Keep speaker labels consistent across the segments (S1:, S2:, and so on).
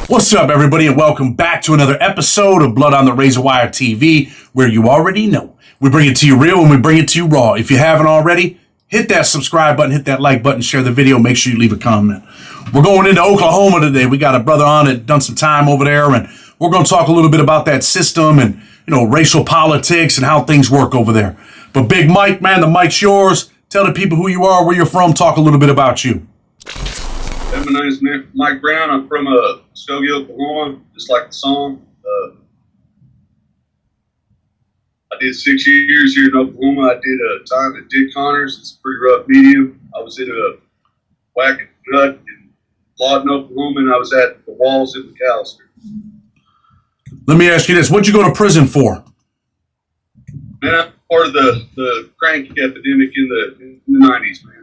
S1: What's up, everybody, and welcome back to another episode of Blood on the Razor Wire TV, where you already know we bring it to you real and we bring it to you raw. If you haven't already, hit that subscribe button, hit that like button, share the video, make sure you leave a comment. We're going into Oklahoma today. We got a brother on that done some time over there, and we're going to talk a little bit about that system and, racial politics and how things work over there. But Big Mike, man, the mic's yours. Tell the people who you are, where you're from, talk a little bit about you.
S2: My name is Mike Brown. I'm from Skokie, Oklahoma, just like the song. I did 6 years here in Oklahoma. I did time at Dick Connors. It's a pretty rough medium. I was in a Whack Nut in Lawton, Oklahoma, and I was at the Walls in McAllister.
S1: Let me ask you this. What'd you go to prison for?
S2: Man, I'm part of the crank epidemic in the 90s, man.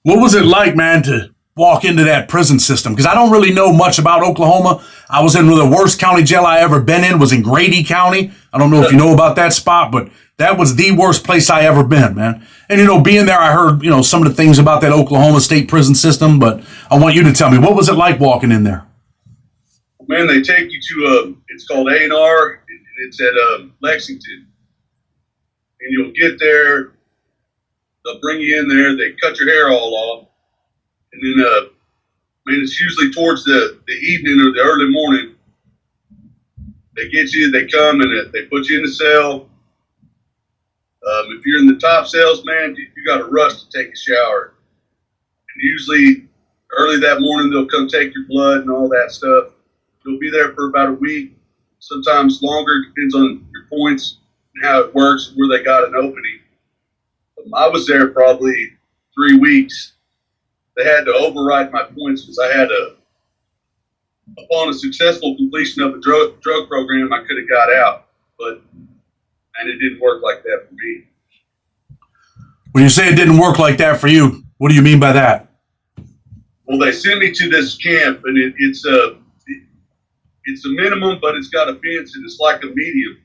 S1: What was it like, man, to walk into that prison system? Because I don't really know much about Oklahoma. I was in the worst county jail I ever been in, was in Grady County. I don't know if you know about that spot, but that was the worst place I ever been, man. And, being there, I heard, some of the things about that Oklahoma state prison system, but I want you to tell me, what was it like walking in there?
S2: Man, they take you to, it's called A&R, and it's at Lexington. And you'll get there. They'll bring you in there. They cut your hair all off, and then, it's usually towards the evening or the early morning. They get you. They come and they put you in the cell. If you're in the top cells, man, you got to rush to take a shower. And usually, early that morning, they'll come take your blood and all that stuff. You'll be there for about a week, sometimes longer. Depends on your points and how it works and where they got an opening. I was there probably 3 weeks. They had to override my points because I had upon a successful completion of a drug program, I could have got out, and it didn't work like that for me.
S1: When you say it didn't work like that for you, what do you mean by that?
S2: Well, they sent me to this camp, and it's a minimum, but it's got a fence, and it's like a medium.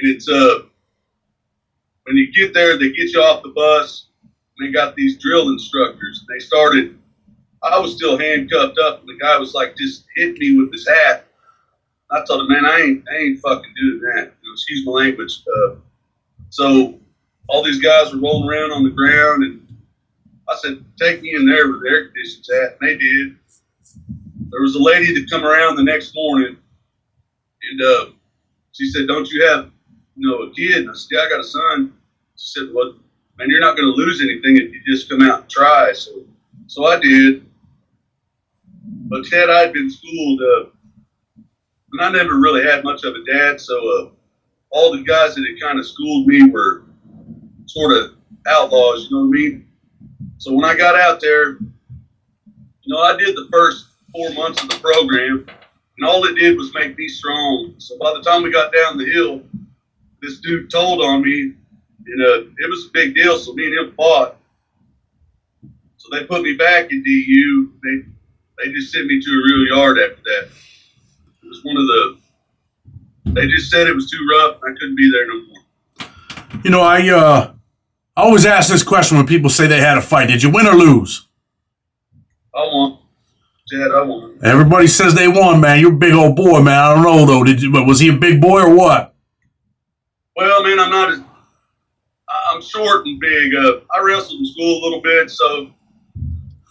S2: And it's when you get there, they get you off the bus, and they got these drill instructors. They started, I was still handcuffed up, and the guy was like, just hit me with his hat. I told him, man, I ain't fucking doing that. Excuse my language. So all these guys were rolling around on the ground, and I said, take me in there where the air conditioning's at, and they did. There was a lady that come around the next morning, and she said, don't you have, a kid? And I said, yeah, I got a son. She said, well, man, you're not going to lose anything if you just come out and try. So I did. But Ted, I'd been schooled, and I never really had much of a dad, so all the guys that had kind of schooled me were sort of outlaws, you know what I mean? So when I got out there, I did the first 4 months of the program, and all it did was make me strong. So by the time we got down the hill, this dude told on me, and it was a big deal, so me and him fought. So they put me back in DU. They just sent me to a real yard after that. It was they just said it was too rough, and I couldn't be there no more.
S1: I always ask this question when people say they had a fight. Did you win or lose?
S2: I won. Chad, I won.
S1: Everybody says they won, man. You're a big old boy, man. I don't know, though. But was he a big boy or what?
S2: Well, man, I'm short and big. I wrestled in school a little bit, so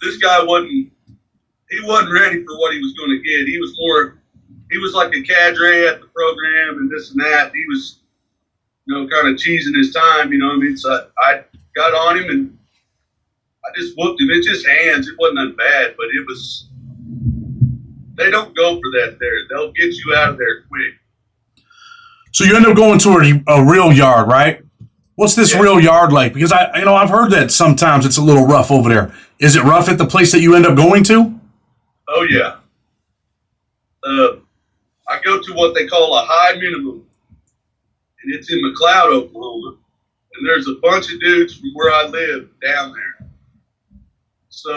S2: this guy wasn't ready for what he was going to get. He was like a cadre at the program and this and that. He was, kind of cheesing his time, you know what I mean? So I got on him and I just whooped him. It's just hands. It wasn't that bad, but they don't go for that there. They'll get you out of there quick.
S1: So you end up going to a real yard, right? What's this real yard like? Because I've heard that sometimes it's a little rough over there. Is it rough at the place that you end up going to?
S2: Oh yeah. I go to what they call a high minimum, and it's in McLeod, Oklahoma. And there's a bunch of dudes from where I live down there. So,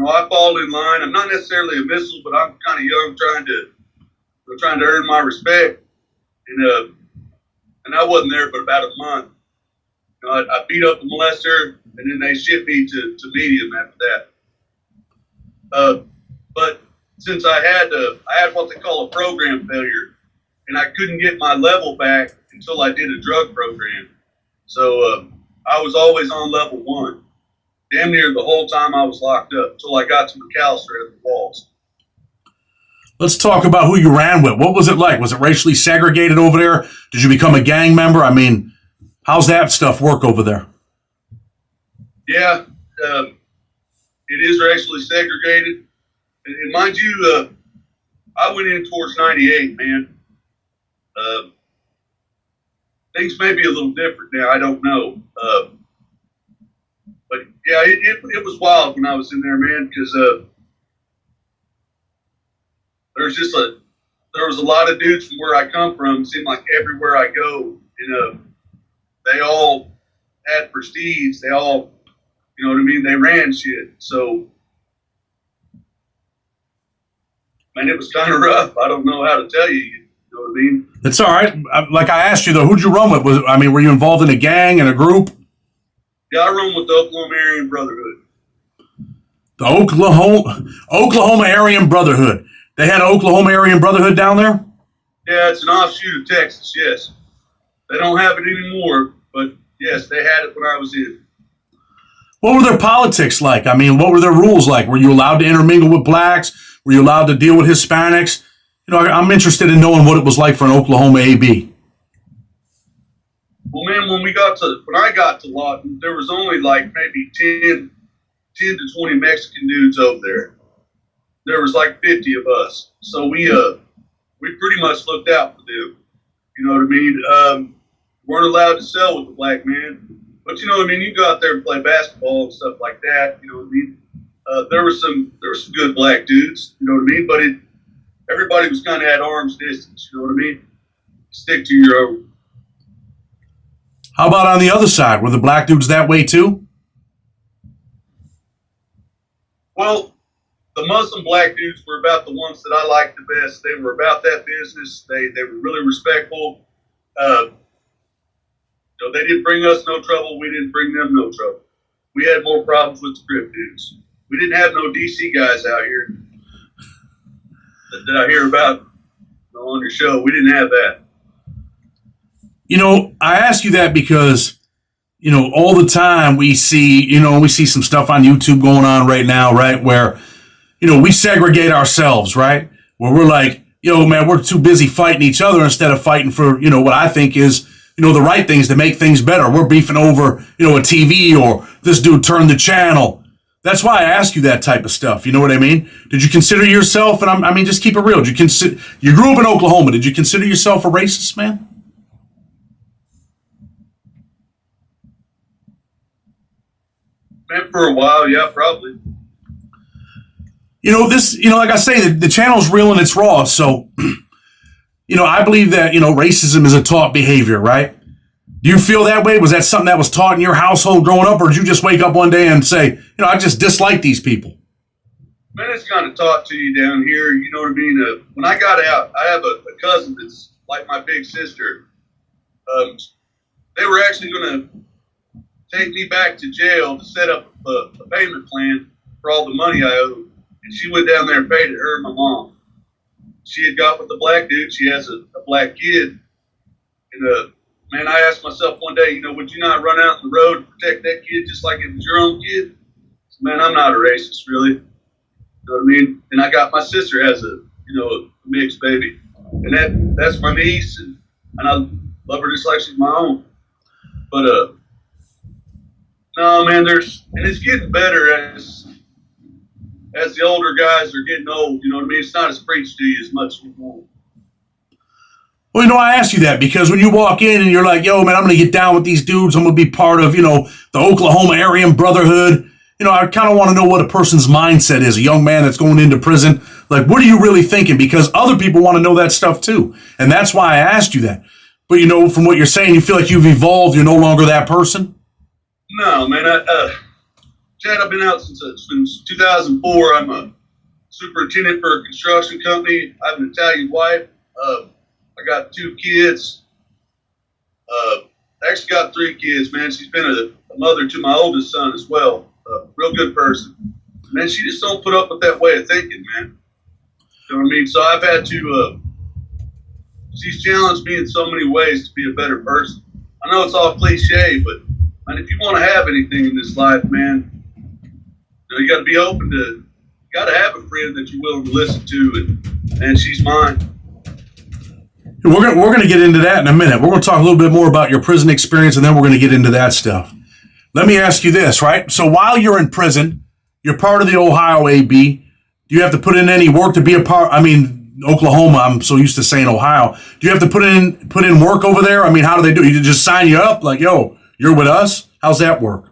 S2: I fall in line. I'm not necessarily a missile, but I'm kind of young, trying to earn my respect. And I wasn't there but about a month. I beat up a molester, and then they shipped me to medium after that. But since I had what they call a program failure, and I couldn't get my level back until I did a drug program. So I was always on level 1, damn near the whole time I was locked up until I got to McAllister at the Walls.
S1: Let's talk about who you ran with. What was it like? Was it racially segregated over there? Did you become a gang member? I mean, how's that stuff work over there?
S2: Yeah, it is racially segregated. And mind you, I went in towards 98, man. Things may be a little different now. I don't know. But yeah, it was wild when I was in there, man, because there was a lot of dudes from where I come from. It seemed like everywhere I go, they all had prestige. They all, you know what I mean? They ran shit. So, man, it was kind of rough. I don't know how to tell you. You know what I mean?
S1: It's all right. Like I asked you though, who'd you run with? Were you involved in a gang and a group?
S2: Yeah, I run with the Oklahoma Aryan Brotherhood.
S1: The Oklahoma Aryan Brotherhood. They had an Oklahoma Aryan Brotherhood down there?
S2: Yeah, it's an offshoot of Texas, yes. They don't have it anymore, but yes, they had it when I was in.
S1: What were their politics like? I mean, what were their rules like? Were you allowed to intermingle with blacks? Were you allowed to deal with Hispanics? You know, I'm interested in knowing what it was like for an Oklahoma AB.
S2: Well, man, when I got to Lawton, there was only like maybe 10 to 20 Mexican dudes over there. There was like 50 of us. So we pretty much looked out for them. You know what I mean? Weren't allowed to sell with the black man. But you know what I mean? You go out there and play basketball and stuff like that. You know what I mean? There were some good black dudes. You know what I mean? But everybody was kind of at arm's distance. You know what I mean? Stick to your own.
S1: How about on the other side? Were the black dudes that way too?
S2: Well, the Muslim black dudes were about the ones that I liked the best. They were about that business. They were really respectful. They didn't bring us no trouble. We didn't bring them no trouble. We had more problems with the Crip dudes. We didn't have no DC guys out here that I hear about on your show. We didn't have that.
S1: You know, I ask you that because, you know, all the time we see some stuff on YouTube going on right now, right, where, you know, we segregate ourselves, right, where we're like, yo, man, we're too busy fighting each other instead of fighting for, you know, what I think is, you know, the right things to make things better. We're beefing over, you know, a TV or this dude turned the channel. That's why I ask you that type of stuff. You know what I mean? Did you consider yourself, and I mean, just keep it real. You grew up in Oklahoma. Did you consider yourself a racist, man?
S2: Man, for a while, yeah, probably.
S1: You know, like I say, the channel's real and it's raw. So, you know, I believe that, you know, racism is a taught behavior, right? Do you feel that way? Was that something that was taught in your household growing up, or did you just wake up one day and say, you know, I just dislike these people?
S2: Man, it's kind of taught to you down here. You know what I mean? When I got out, I have a cousin that's like my big sister. They were actually going to take me back to jail to set up a payment plan for all the money I owed. And she went down there and paid it, her and my mom. She had got with the black dude. She has a black kid. And, man, I asked myself one day, you know, would you not run out on the road to protect that kid just like it was your own kid? So, man, I'm not a racist, really. You know what I mean? And I got my sister has a mixed baby. And that's my niece, and I love her just like she's my own. But, no, man, and it's getting better as the older guys are getting old. You know what I mean? It's not as preached to you as much anymore.
S1: Well, you know, I ask you that because when you walk in and you're like, yo, man, I'm going to get down with these dudes. I'm going to be part of, you know, the Oklahoma Aryan Brotherhood. You know, I kind of want to know what a person's mindset is, a young man that's going into prison. Like, what are you really thinking? Because other people want to know that stuff too. And that's why I asked you that. But, you know, from what you're saying, you feel like you've evolved. You're no longer that person?
S2: No, man. Chad, I've been out since 2004. I'm a superintendent for a construction company. I have an Italian wife. I got 2 kids. I actually got 3 kids, man. She's been a mother to my oldest son as well. Real good person. man, she just don't put up with that way of thinking, man. You know what I mean? So I've had to, she's challenged me in so many ways to be a better person. I know it's all cliche, but man, if you want to have anything in this life, man, you got to be open to, you got to have a friend that you're willing to listen to, and she's mine.
S1: We're gonna get into that in a minute. We're gonna talk a little bit more about your prison experience, and then we're gonna get into that stuff. Let me ask you this, right? So while you're in prison, you're part of the Ohio AB. Do you have to put in any work to be a part? I mean, Oklahoma. I'm so used to saying Ohio. Do you have to put in work over there? I mean, how do they do? You just sign you up, like, yo, you're with us. How's that work?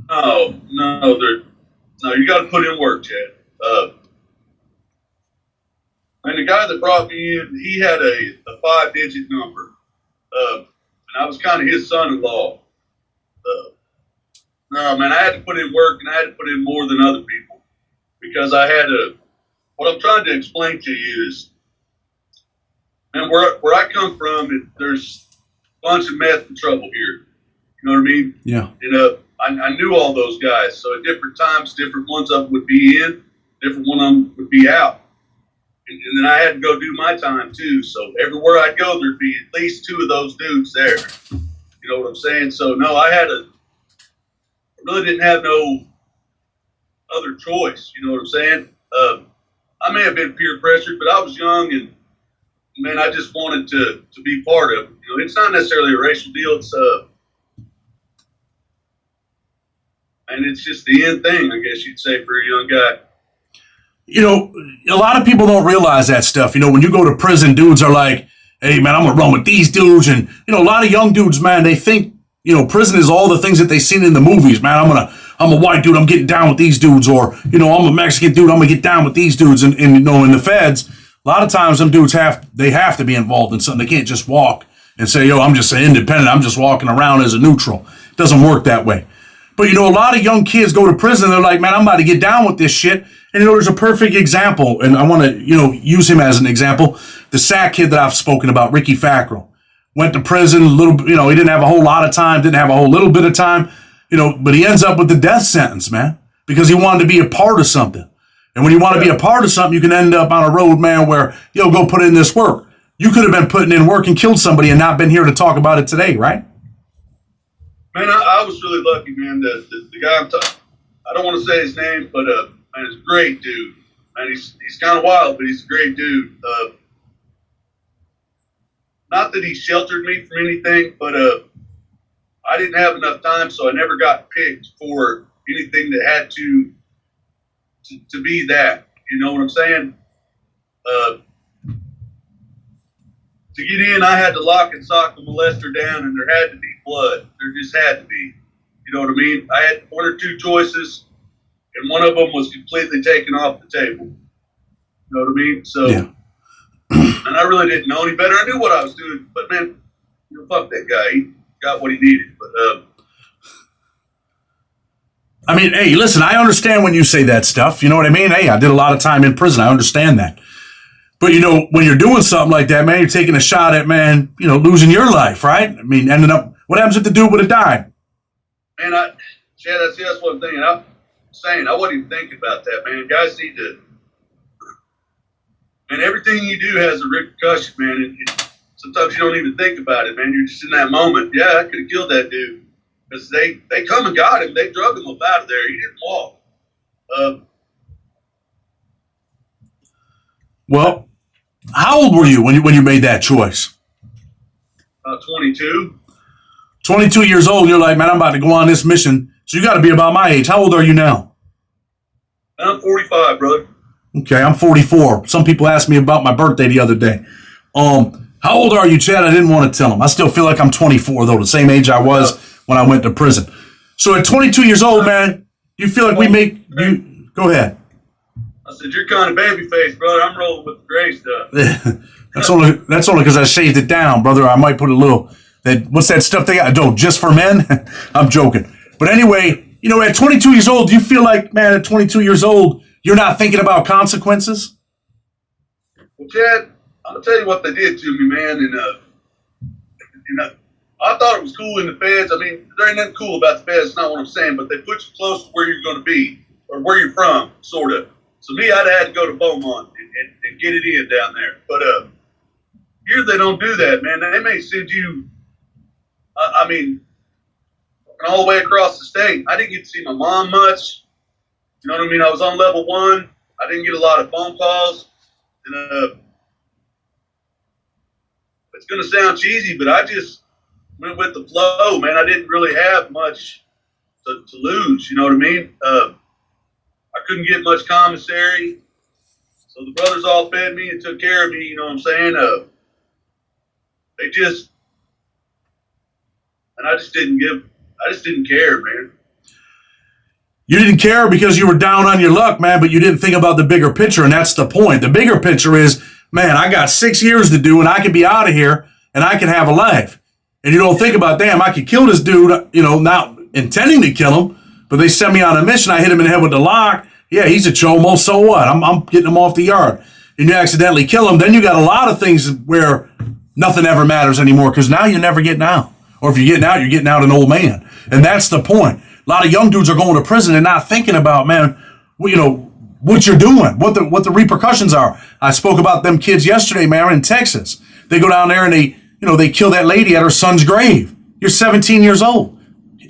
S2: No, you got to put in work, Chad. And the guy that brought me in, he had a 5-digit number, and I was kind of his son-in-law. No, man, I had to put in work, and I had to put in more than other people because I had to. What I'm trying to explain to you is, man, where I come from, there's a bunch of meth and trouble here. You know what I mean?
S1: Yeah.
S2: And I knew all those guys, so at different times, different ones of them would be in, different one of them would be out. And then I had to go do my time too. So everywhere I'd go, there'd be at least 2 of those dudes there. You know what I'm saying? So no, I really didn't have no other choice. You know what I'm saying? I may have been peer pressured, but I was young and man, I just wanted to be part of it. You know, it's not necessarily a racial deal. It's and it's just the end thing, I guess you'd say, for a young guy.
S1: You know, a lot of people don't realize that stuff. You know, when you go to prison, dudes are like, hey, man, I'm going to run with these dudes. And, you know, a lot of young dudes, man, they think, you know, prison is all the things that they've seen in the movies, man. I'm a white dude, I'm getting down with these dudes. Or, you know, I'm a Mexican dude, I'm going to get down with these dudes. And, you know, in the feds, a lot of times them dudes have to be involved in something. They can't just walk and say, yo, I'm just an independent. I'm just walking around as a neutral. It doesn't work that way. But, you know, a lot of young kids go to prison. They're like, man, I'm about to get down with this shit. And, you know, there's a perfect example, and I want to, you know, use him as an example. The SAC kid that I've spoken about, Ricky Fackrell, went to prison a little, you know, he didn't have a whole lot of time, didn't have a whole little bit of time, you know, but he ends up with the death sentence, man, because he wanted to be a part of something. And when you want to be a part of something, you can end up on a road, man, where, yo, go put in this work. You could have been putting in work and killed somebody and not been here to talk about it today, right?
S2: Man, I was really lucky, man. The guy I don't want to say his name, but man, he's a great dude. Man, he's kind of wild, but he's a great dude. Not that he sheltered me from anything, but I didn't have enough time, so I never got picked for anything that had to be that. You know what I'm saying? To get in, I had to lock and sock the molester down, and there had to be blood. There just had to be. You know what I mean? I had 1 or 2 choices, and one of them was completely taken off the table. You know what I mean? So, yeah. And I really didn't know any better. I knew what I was doing, but man, you know, fuck that guy. He got what he needed. But
S1: I mean, hey, listen, I understand when you say that stuff. You know what I mean? Hey, I did a lot of time in prison. I understand that. But, you know, when you're doing something like that, man, you're taking a shot at, man, you know, losing your life, right? I mean, ending up, what happens if the dude would have died?
S2: Man, Chad, that's one thing. I'm saying, I wasn't even thinking about that, man. Guys need to, man, everything you do has a repercussion, man. And sometimes you don't even think about it, man. You're just in that moment. Yeah, I could have killed that dude. Because they come and got him. They drug him up out of there. He didn't walk.
S1: Well, how old were you when you made that choice?
S2: 22.
S1: 22 years old, and you're like, man, I'm about to go on this mission. So you got to be about my age. How old are you now?
S2: I'm 45, brother.
S1: Okay, I'm 44. Some people asked me about my birthday the other day. How old are you, Chad? I didn't want to tell them. I still feel like I'm 24, though, the same age I was when I went to prison. So at 22 years old, man, you feel like go ahead.
S2: I said, you're kind of baby-faced, brother. I'm rolling with the gray stuff.
S1: That's only because I shaved it down, brother. I might put a little, what's that stuff they got? Oh, just for men? I'm joking. But anyway, you know, at 22 years old, do you feel like, man, at 22 years old, you're not thinking about consequences?
S2: Well, Chad, I'm going to tell you what they did to me, man. And, you know, I thought it was cool in the feds. I mean, there ain't nothing cool about the feds. That's not what I'm saying. But they put you close to where you're going to be. or where you're from, sort of. So me, I'd had to go to Beaumont and get it in down there. But here they don't do that, man. They may send you, I mean, all the way across the state. I didn't get to see my mom much. You know what I mean? I was on level 1. I didn't get a lot of phone calls. And it's going to sound cheesy, but I just went with the flow, man. I didn't really have much to lose. You know what I mean? I couldn't get much commissary. So the brothers all fed me and took care of me. You know what I'm saying? I just didn't care, man.
S1: You didn't care because you were down on your luck, man, but you didn't think about the bigger picture, and that's the point. The bigger picture is, man, I got 6 years to do, and I can be out of here, and I can have a life. And you don't think about, damn, I could kill this dude, you know, not intending to kill him, but they sent me on a mission. I hit him in the head with the lock. Yeah, he's a chomo, so what? I'm getting him off the yard. And you accidentally kill him, then you got a lot of things where nothing ever matters anymore because now you're never getting out. Or if you're getting out an old man. And that's the point. A lot of young dudes are going to prison and not thinking about, man, you know, what you're doing, what the repercussions are. I spoke about them kids yesterday, man, in Texas. They go down there and they kill that lady at her son's grave. You're 17 years old.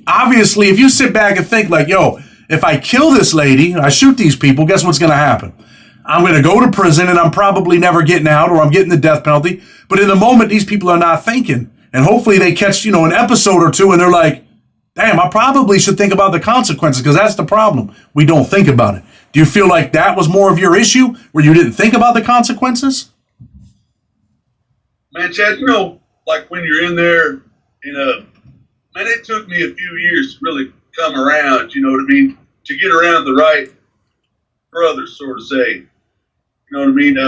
S1: Obviously, if you sit back and think like, yo, if I kill this lady, I shoot these people, guess what's going to happen? I'm going to go to prison and I'm probably never getting out or I'm getting the death penalty. But in the moment, these people are not thinking. And hopefully they catch, you know, an episode or two and they're like, damn, I probably should think about the consequences because that's the problem. We don't think about it. Do you feel like that was more of your issue where you didn't think about the consequences?
S2: Man, Chad, you know, like when you're in there, man, it took me a few years to really come around, you know what I mean, to get around the right brothers, sort of say. You know what I mean?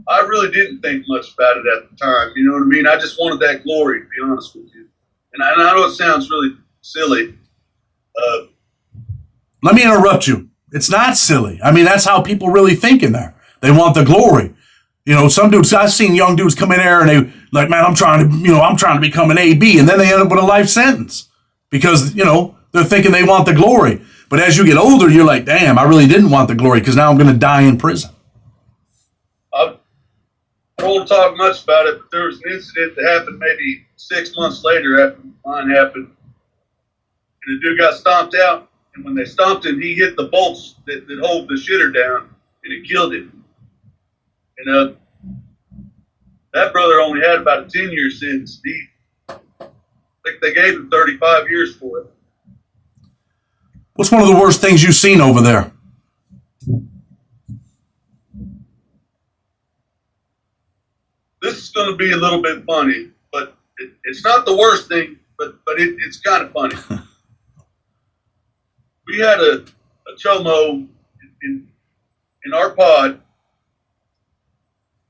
S2: I really didn't think much about it at the time. You know what I mean? I just wanted that glory, to be honest with you. And I know it sounds really silly.
S1: Let me interrupt you. It's not silly. I mean, that's how people really think in there. They want the glory. You know, some dudes, I've seen young dudes come in there and they like, man, I'm trying to become an AB. And then they end up with a life sentence because, you know, they're thinking they want the glory. But as you get older, you're like, damn, I really didn't want the glory because now I'm going to die in prison.
S2: I don't talk much about it, but there was an incident that happened maybe 6 months later after mine happened. And the dude got stomped out. And when they stomped him, he hit the bolts that hold the shitter down, and it killed him. And that brother only had about a 10-year sentence. I think they gave him 35 years for it.
S1: What's one of the worst things you've seen over there?
S2: This is going to be a little bit funny, but it's not the worst thing, but it's kind of funny. We had a chomo in our pod,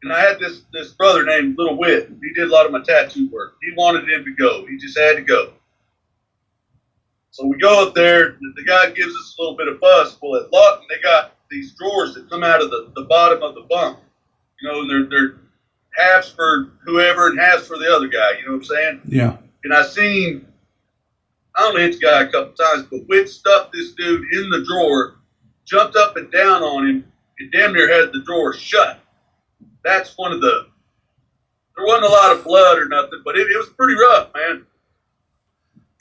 S2: and I had this brother named Little Wit. He did a lot of my tattoo work. He wanted him to go. He just had to go. So we go up there. The guy gives us a little bit of fuss. Well, at Lawton, they got these drawers that come out of the bottom of the bunk. You know, they're halves for whoever and halves for the other guy. You know what I'm saying?
S1: Yeah.
S2: And I only hit the guy a couple times, but Witt stuffed this dude in the drawer, jumped up and down on him, and damn near had the drawer shut. That's there wasn't a lot of blood or nothing, but it was pretty rough, man.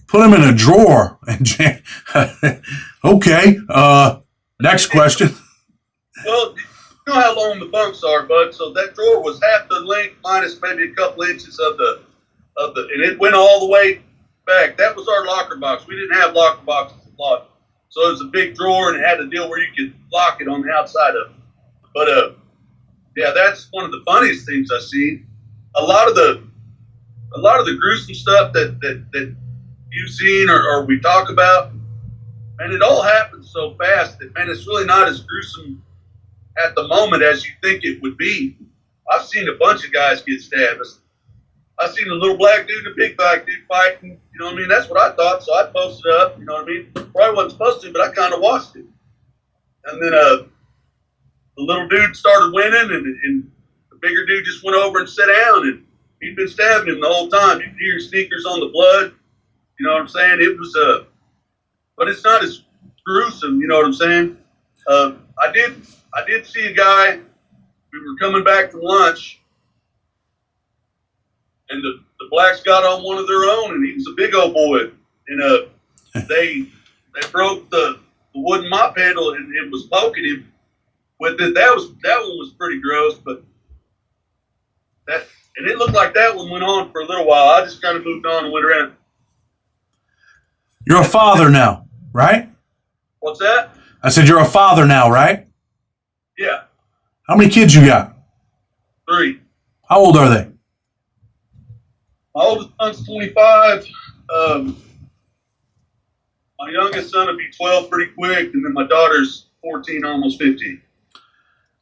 S1: Put him in a drawer. Okay. Next question.
S2: Well, you know how long the bunks are, bud. So that drawer was half the length minus maybe a couple inches of the, and it went all the way back. That was our locker box. We didn't have locker boxes a lot. So it was a big drawer and it had a deal where you could lock it on the outside of it. But, yeah, that's one of the funniest things I've seen. A lot of the gruesome stuff that you've seen or we talk about, man, it all happens so fast that, man, it's really not as gruesome at the moment as you think it would be. I've seen a bunch of guys get stabbed. I've seen a little black dude and a big black dude fighting. You know what I mean? That's what I thought, so I posted it up. You know what I mean? Probably wasn't supposed to, but I kind of watched it. And then the little dude started winning, and the bigger dude just went over and sat down, and he'd been stabbing him the whole time. You could hear his sneakers on the blood. You know what I'm saying? It was but it's not as gruesome. You know what I'm saying? I did see a guy. We were coming back from lunch, and the blacks got on one of their own, and he was a big old boy. And they broke the wooden mop handle, and it was poking him with it. That one was pretty gross, but and it looked like that one went on for a little while. I just kind of moved on and went around.
S1: You're a father now, right?
S2: What's that?
S1: I said you're a father now, right?
S2: Yeah.
S1: How many kids you got?
S2: 3.
S1: How old are they?
S2: My oldest son's 25. My youngest son will be 12 pretty quick, and then my daughter's 14, almost 15.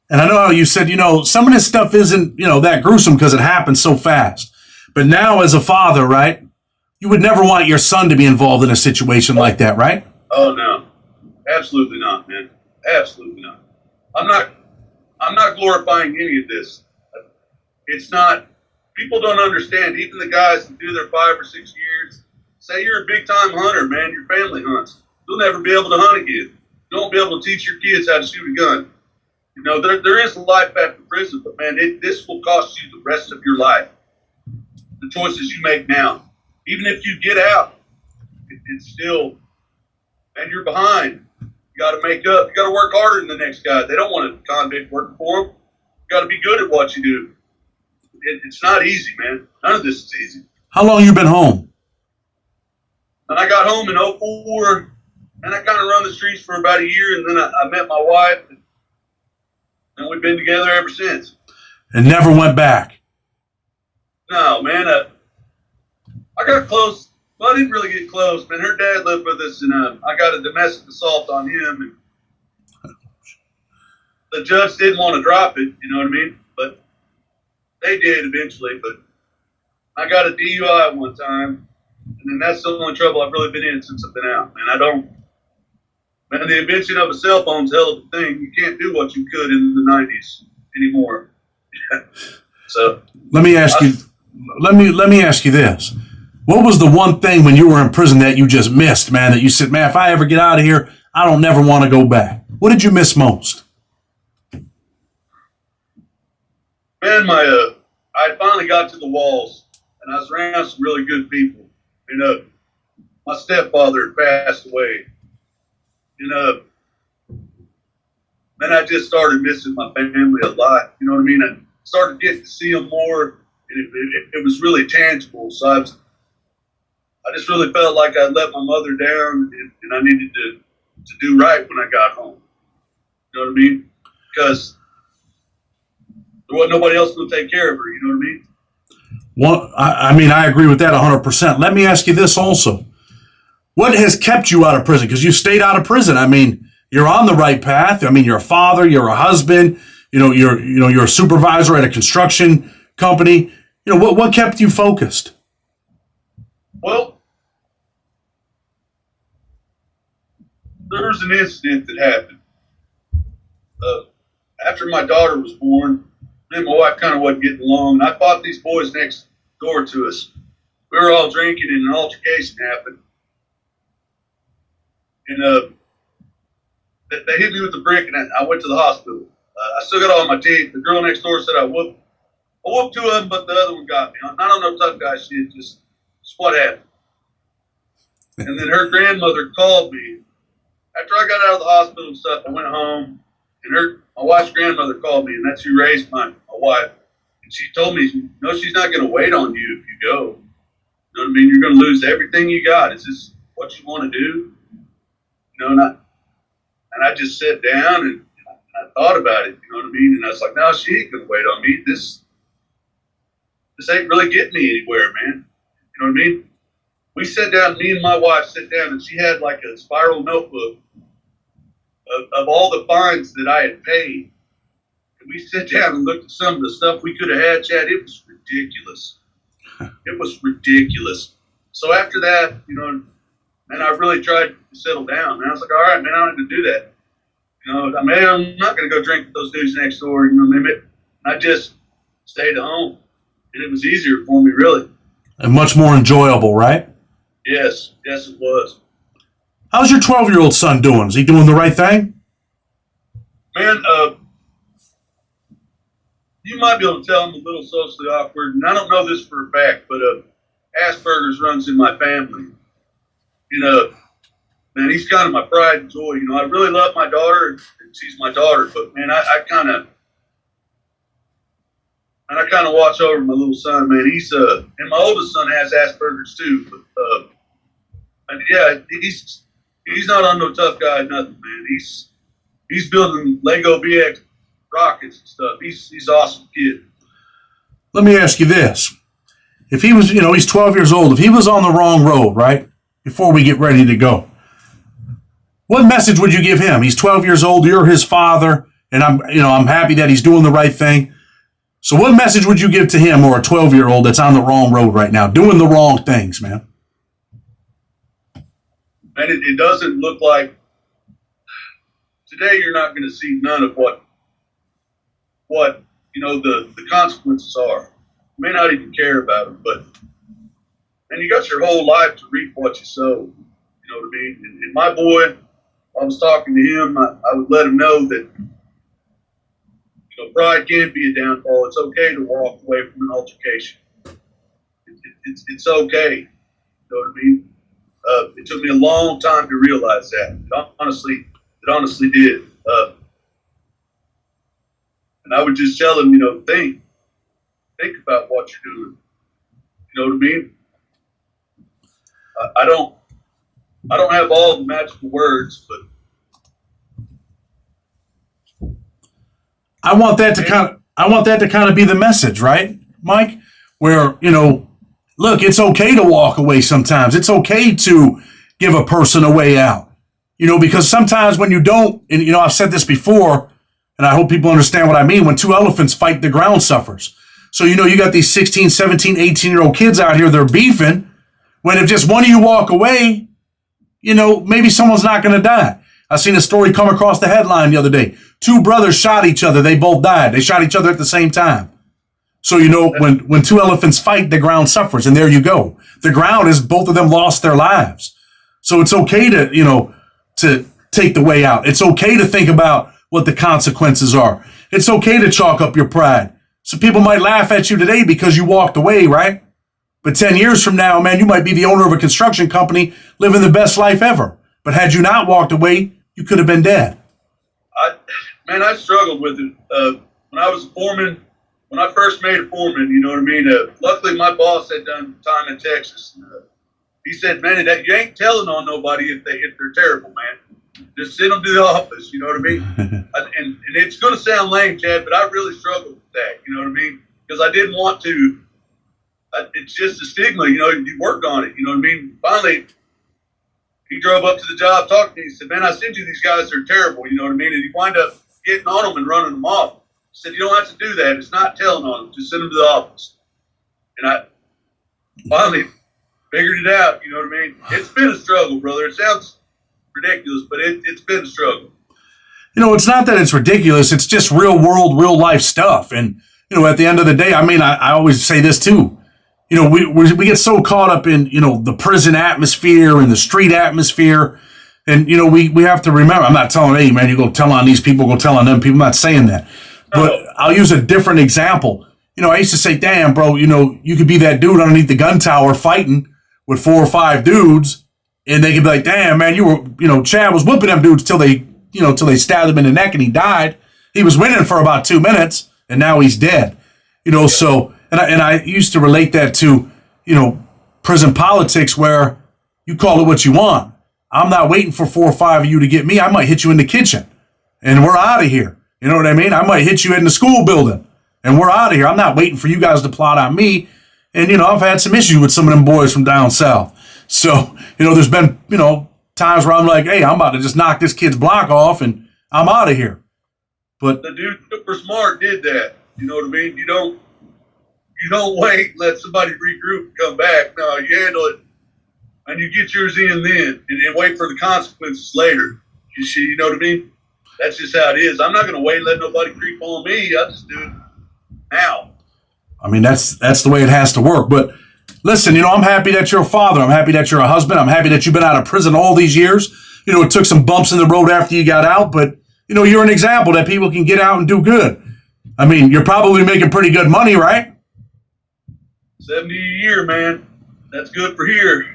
S1: And I know how you said, some of this stuff isn't, that gruesome because it happens so fast. But now as a father, right, you would never want your son to be involved in a situation like that, right?
S2: Oh, no. Absolutely not, man. Absolutely not. I'm not glorifying any of this. It's not, people don't understand, even the guys that do their 5 or 6 years, say you're a big-time hunter, man, your family hunts. You'll never be able to hunt again. You won't be able to teach your kids how to shoot a gun. There is a life after prison, but, man, this will cost you the rest of your life. The choices you make now. Even if you get out, it's still, man, you're behind. You got to make up. You got to work harder than the next guy. They don't want a convict working for them. You got to be good at what you do. It's not easy, man. None of this is easy.
S1: How long you been home?
S2: And I got home in '04, and I kind of run the streets for about a year, and then I met my wife, and we've been together ever since.
S1: And never went back?
S2: No, man. I got close. Well, I didn't really get close, man. Her dad lived with us, and I got a domestic assault on him, and the judge didn't want to drop it, you know what I mean? But they did eventually. But I got a DUI one time, and then that's the only trouble I've really been in since I've been out. Man, the invention of a cell phone's a hell of a thing. You can't do what you could in the 90s anymore. So
S1: let me ask you. Let me ask you this. What was the one thing when you were in prison that you just missed, man, that you said, man, if I ever get out of here, I don't never want to go back? What did you miss most?
S2: Man, I finally got to the walls, and I was around some really good people. My stepfather had passed away. And I just started missing my family a lot. You know what I mean? I started getting to see them more, and it was really tangible. So I just really felt like I'd let my mother down, and I needed to do right when I got home. You know what I mean? Because there wasn't nobody else going to take care of her. You know what I mean?
S1: Well, I agree with that 100%. Let me ask you this also. What has kept you out of prison? Because you stayed out of prison. You're on the right path. You're a father, you're a husband, you're a supervisor at a construction company. What kept you focused?
S2: Well, there was an incident that happened. After my daughter was born, me and my wife kind of wasn't getting along, and I fought these boys next door to us. We were all drinking, and an altercation happened. And they hit me with a brick, and I went to the hospital. I still got all my teeth. The girl next door said I whooped 2 of them, but the other one got me. I don't know, tough guy shit, just what happened. And then her grandmother called me. After I got out of the hospital and stuff, I went home, and my wife's grandmother called me, and that's who raised my wife. And she told me, she's not going to wait on you if you go. You know what I mean? You're going to lose everything you got. Is this what you want to do? And I just sat down and I thought about it, you know what I mean? And I was like, no, she ain't going to wait on me. This ain't really getting me anywhere, man. You know what I mean? We sat down, me and my wife sat down, and she had like a spiral notebook of all the fines that I had paid. And we sat down and looked at some of the stuff we could have had, Chad. It was ridiculous. It was ridiculous. So after that, and I really tried to settle down. And I was like, all right, man, I don't have to do that. I'm not going to go drink with those dudes next door. I just stayed at home. And it was easier for me, really.
S1: And much more enjoyable, right?
S2: Yes, it was.
S1: How's your 12-year-old son doing? Is he doing the right thing?
S2: Man, you might be able to tell I'm a little socially awkward, and I don't know this for a fact, but Asperger's runs in my family. Man, he's kind of my pride and joy. I really love my daughter, and she's my daughter, but man, I kind of watch over my little son, man. And my oldest son has Asperger's too, but and yeah, he's not on no tough guy, nothing, man. He's building Lego BX rockets and stuff. He's an awesome kid.
S1: Let me ask you this. If he was, he's 12 years old, if he was on the wrong road, right, before we get ready to go, what message would you give him? He's 12 years old, you're his father, and I'm happy that he's doing the right thing. So what message would you give to him or a 12-year-old that's on the wrong road right now, doing the wrong things, man?
S2: And it doesn't look like today you're not going to see none of what the consequences are. You may not even care about them, but and you got your whole life to reap what you sow. You know what I mean? And my boy, I was talking to him, I would let him know that pride can be a downfall. It's okay to walk away from an altercation. It's okay. You know what I mean? It took me a long time to realize that. It honestly did. And I would just tell him, think about what you're doing. You know what I mean? I don't have all the magical words, but
S1: I want that to kind of be the message, right, Mike? Where, look, it's okay to walk away sometimes. It's okay to give a person a way out. Because sometimes when you don't, and I've said this before, and I hope people understand what I mean, when two elephants fight, the ground suffers. So, you got these 16, 17, 18-year-old kids out here, they're beefing. When if just one of you walk away, maybe someone's not going to die. I seen a story come across the headline the other day. Two brothers shot each other. They both died. They shot each other at the same time. So, when two elephants fight, the ground suffers. And there you go. The ground is both of them lost their lives. So it's okay to take the way out. It's okay to think about what the consequences are. It's okay to chalk up your pride. So people might laugh at you today because you walked away, right? But 10 years from now, man, you might be the owner of a construction company living the best life ever. But had you not walked away, you could have been dead.
S2: I struggled with it. When I was a foreman, when I first made a foreman, you know what I mean? Luckily, my boss had done time in Texas. He said, man, you ain't telling on nobody if they're terrible, man. Just send them to the office, you know what I mean? and it's going to sound lame, Chad, but I really struggled with that, you know what I mean? Because I didn't want to. It's just a stigma, you work on it, you know what I mean? Finally, he drove up to the job, talked to me. He said, man, I sent you these guys that are terrible, you know what I mean? And he wind up getting on them and running them off. He said, you don't have to do that. It's not telling on them. Just send them to the office. And I finally figured it out, you know what I mean? It's been a struggle, brother. It sounds ridiculous, but it's been a struggle.
S1: It's not that it's ridiculous. It's just real world, real life stuff. And, at the end of the day, I always say this too. We get so caught up in, the prison atmosphere and the street atmosphere. And, we have to remember, I'm not telling, hey, man, you go tell on these people, go tell on them people. I'm not saying that. But I'll use a different example. I used to say, damn, bro, you could be that dude underneath the gun tower fighting with 4 or 5 dudes. And they could be like, damn, man, you were, Chad was whooping them dudes till they stabbed him in the neck and he died. He was winning for about 2 minutes and now he's dead. So, and I used to relate that to, prison politics where you call it what you want. I'm not waiting for 4 or 5 of you to get me. I might hit you in the kitchen and we're out of here. You know what I mean? I might hit you in the school building and we're out of here. I'm not waiting for you guys to plot on me. And, I've had some issues with some of them boys from down south. So, there's been, times where I'm like, hey, I'm about to just knock this kid's block off and I'm out of here. But
S2: the dude super smart did that. You know what I mean? You don't wait, let somebody regroup and come back. No, you handle it and you get yours in then and wait for the consequences later. You know what I mean? That's just how it is. I'm not going to wait and let nobody creep on me. I just do it now.
S1: I mean, that's the way it has to work. But listen, I'm happy that you're a father. I'm happy that you're a husband. I'm happy that you've been out of prison all these years. It took some bumps in the road after you got out, but, you're an example that people can get out and do good. I mean, you're probably making pretty good money, right?
S2: 70 a year, man. That's good for here.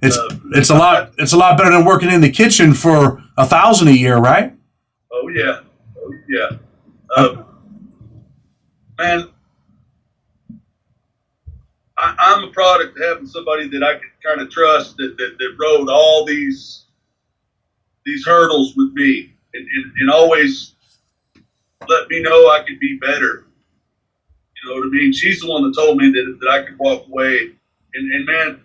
S1: It's a lot better than working in the kitchen for $1,000 a year, right?
S2: Oh yeah. Man, I'm a product of having somebody that I could kind of trust that rode all these hurdles with me and always let me know I could be better. You know what I mean? She's the one that told me that I could walk away. And man,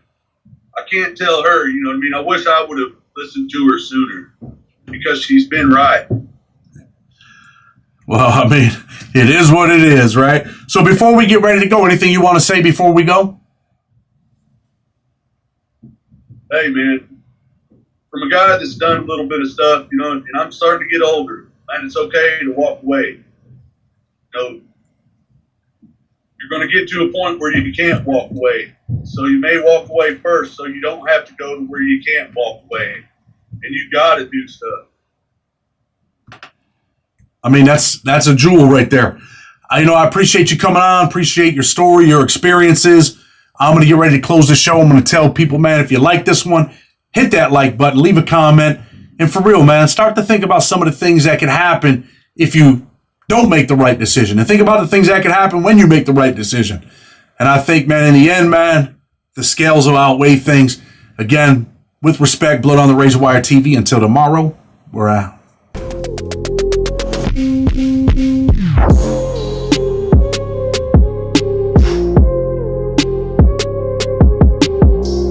S2: I can't tell her, you know what I mean? I wish I would have listened to her sooner because she's been right.
S1: Well, I mean, it is what it is, right? So before we get ready to go, anything you want to say before we go?
S2: Hey, man, from a guy that's done a little bit of stuff, and I'm starting to get older, and it's okay to walk away. You're going to get to a point where you can't walk away. So you may walk away first so you don't have to go to where you can't walk away. And you got to do stuff.
S1: I mean, that's a jewel right there. I appreciate you coming on, appreciate your story, your experiences. I'm going to get ready to close the show. I'm going to tell people, man, if you like this one, hit that like button, leave a comment. And for real, man, start to think about some of the things that can happen if you don't make the right decision. And think about the things that can happen when you make the right decision. And I think, man, in the end, man, the scales will outweigh things. Again, with respect, Blood on the Razor Wire TV. Until tomorrow, we're out.